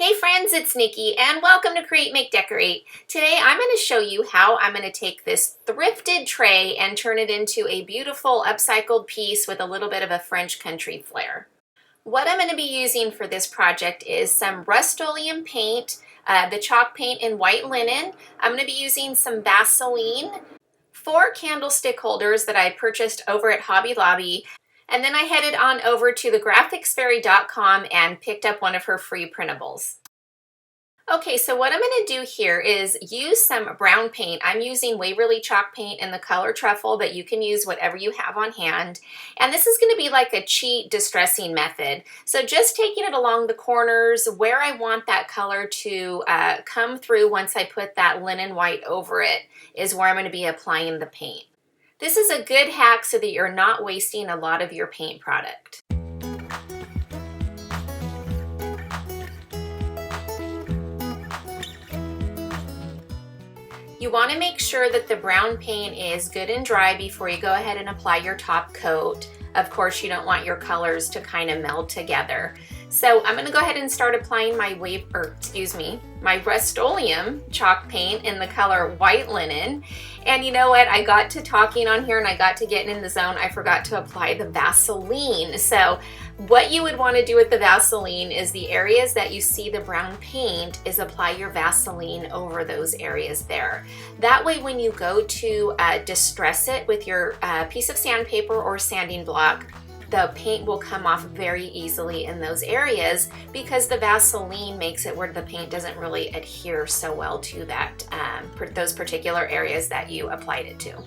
Hey friends, it's Nikki and welcome to Create, Make, Decorate. Today I'm going to show you how I'm going to take this thrifted tray and turn it into a beautiful upcycled piece with a little bit of a French country flair. What I'm going to be using for this project is some Rust-Oleum paint, the chalk paint in white linen. I'm going to be using some Vaseline, 4 candlestick holders that I purchased over at Hobby Lobby, and then I headed on over to thegraphicsfairy.com and picked up one of her free printables. Okay, so what I'm going to do here is use some brown paint. I'm using Waverly chalk paint in the color truffle, but you can use whatever you have on hand. And this is going to be like a cheat distressing method. So just taking it along the corners where I want that color to come through once I put that linen white over it is where I'm going to be applying the paint. This is a good hack so that you're not wasting a lot of your paint product. You want to make sure that the brown paint is good and dry before you go ahead and apply your top coat. Of course, you don't want your colors to kind of meld together. So I'm going to go ahead and start applying my my Rust-Oleum chalk paint in the color white linen. And you know what? I got to talking on here and I got to getting in the zone. I forgot to apply the Vaseline. So what you would want to do with the Vaseline is the areas that you see the brown paint is apply your Vaseline over those areas there. That way when you go to distress it with your piece of sandpaper or sanding block, the paint will come off very easily in those areas because the Vaseline makes it where the paint doesn't really adhere so well to that those particular areas that you applied it to.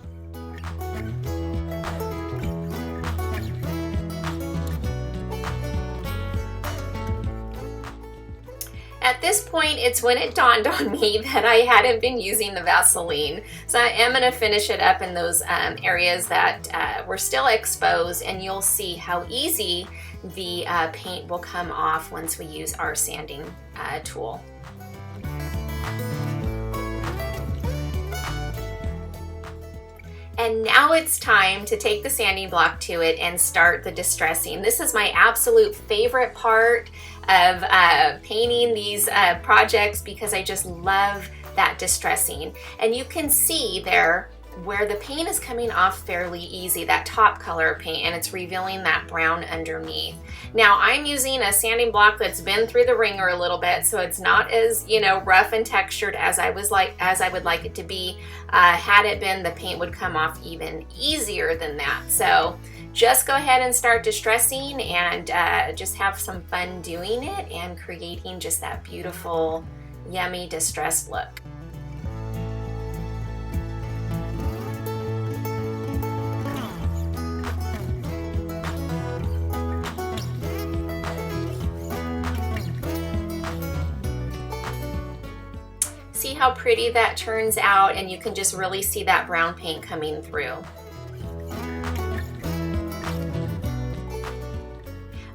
At this point, it's when it dawned on me that I hadn't been using the Vaseline. So I am going to finish it up in those areas that were still exposed, and you'll see how easy the paint will come off once we use our sanding tool. And now it's time to take the sanding block to it and start the distressing. This is my absolute favorite part of painting these projects because I just love that distressing. And you can see there where the paint is coming off fairly easy, that top color paint, and it's revealing that brown underneath. Now I'm using a sanding block that's been through the wringer a little bit, so it's not as, rough and textured as I would like it to be. Had it been, the paint would come off even easier than that. So just go ahead and start distressing and just have some fun doing it and creating just that beautiful, yummy distressed look. See how pretty that turns out, and you can just really see that brown paint coming through.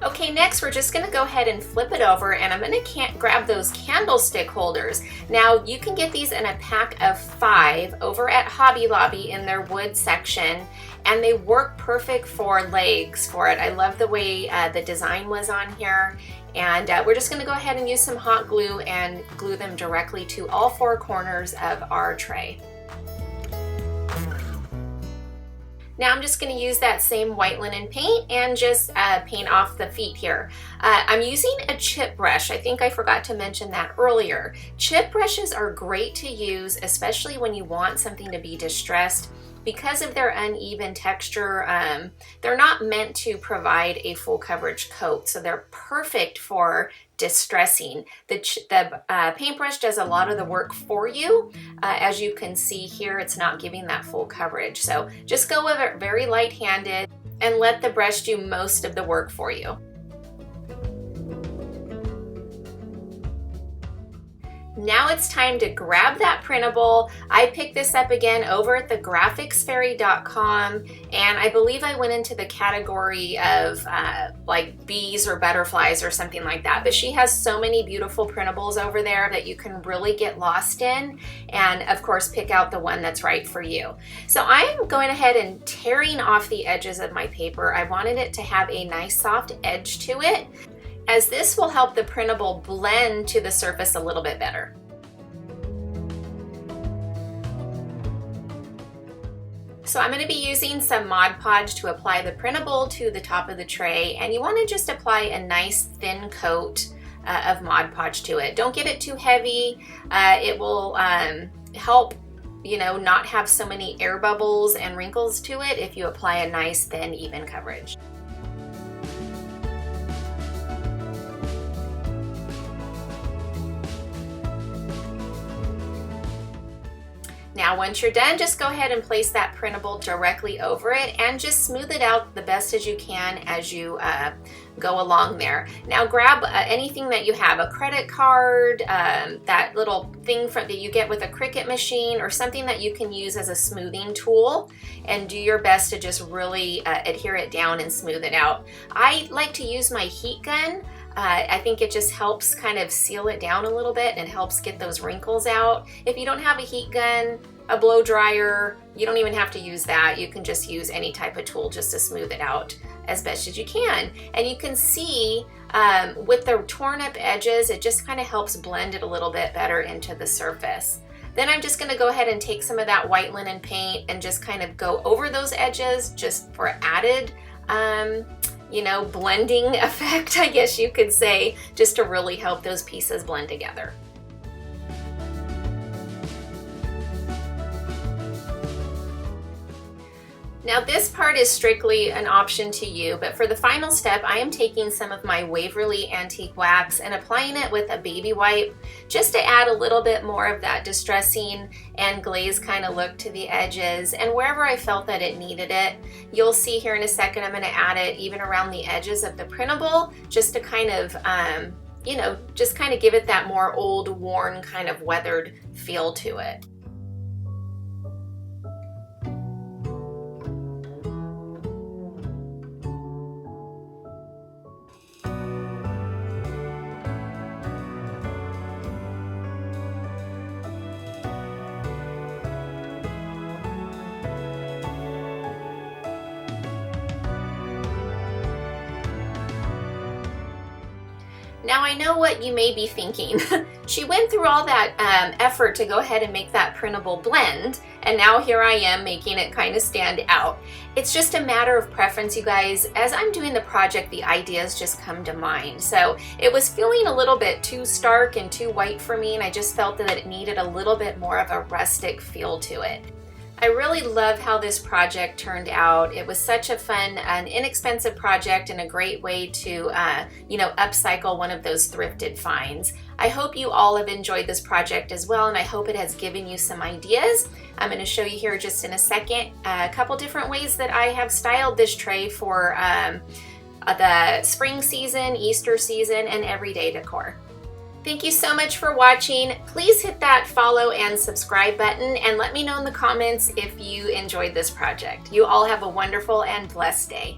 Okay, next we're just going to go ahead and flip it over, and I'm going to grab those candlestick holders. Now you can get these in a pack of 5 over at Hobby Lobby in their wood section, and they work perfect for legs for it. I love the way the design was on here. And we're just going to go ahead and use some hot glue and glue them directly to all 4 corners of our tray. Now I'm just going to use that same white linen paint and just paint off the feet here. I'm using a chip brush. I think I forgot to mention that earlier. Chip brushes are great to use, especially when you want something to be distressed. Because of their uneven texture, they're not meant to provide a full coverage coat, so they're perfect for distressing. The paintbrush does a lot of the work for you. As you can see here, it's not giving that full coverage. So just go with it very light-handed and let the brush do most of the work for you. Now it's time to grab that printable. I picked this up again over at thegraphicsfairy.com, and I believe I went into the category of like bees or butterflies or something like that. But she has so many beautiful printables over there that you can really get lost in, and of course pick out the one that's right for you. So I'm going ahead and tearing off the edges of my paper. I wanted it to have a nice soft edge to it. as this will help the printable blend to the surface a little bit better. So I'm going to be using some Mod Podge to apply the printable to the top of the tray, and you want to just apply a nice thin coat of Mod Podge to it. Don't get it too heavy. It will help, you know, not have so many air bubbles and wrinkles to it if you apply a nice thin even coverage. Now once you're done, just go ahead and place that printable directly over it and just smooth it out the best as you can as you go along there. Now grab anything that you have, a credit card, that little thing that you get with a Cricut machine, or something that you can use as a smoothing tool, and do your best to just really adhere it down and smooth it out. I like to use my heat gun. I think it just helps kind of seal it down a little bit and helps get those wrinkles out. If you don't have a heat gun, a blow dryer, you don't even have to use that. You can just use any type of tool just to smooth it out as best as you can. And you can see with the torn up edges, it just kind of helps blend it a little bit better into the surface. Then I'm just gonna go ahead and take some of that white linen paint and just kind of go over those edges just for added you know, blending effect, I guess you could say, just to really help those pieces blend together. Now this part is strictly an option to you, but for the final step, I am taking some of my Waverly Antique Wax and applying it with a baby wipe just to add a little bit more of that distressing and glaze kind of look to the edges, and wherever I felt that it needed it. You'll see here in a second I'm going to add it even around the edges of the printable just to kind of, you know, just kind of give it that more old, worn, kind of weathered feel to it. Now I know what you may be thinking. She went through all that effort to go ahead and make that printable blend, and now here I am making it kind of stand out. It's just a matter of preference, you guys. As I'm doing the project, the ideas just come to mind. So it was feeling a little bit too stark and too white for me, and I just felt that it needed a little bit more of a rustic feel to it. I really love how this project turned out. It was such a fun and inexpensive project and a great way to, you know, upcycle one of those thrifted finds. I hope you all have enjoyed this project as well, and I hope it has given you some ideas. I'm going to show you here just in a second a couple different ways that I have styled this tray for the spring season, Easter season, and everyday decor. Thank you so much for watching. Please hit that follow and subscribe button and let me know in the comments if you enjoyed this project. You all have a wonderful and blessed day.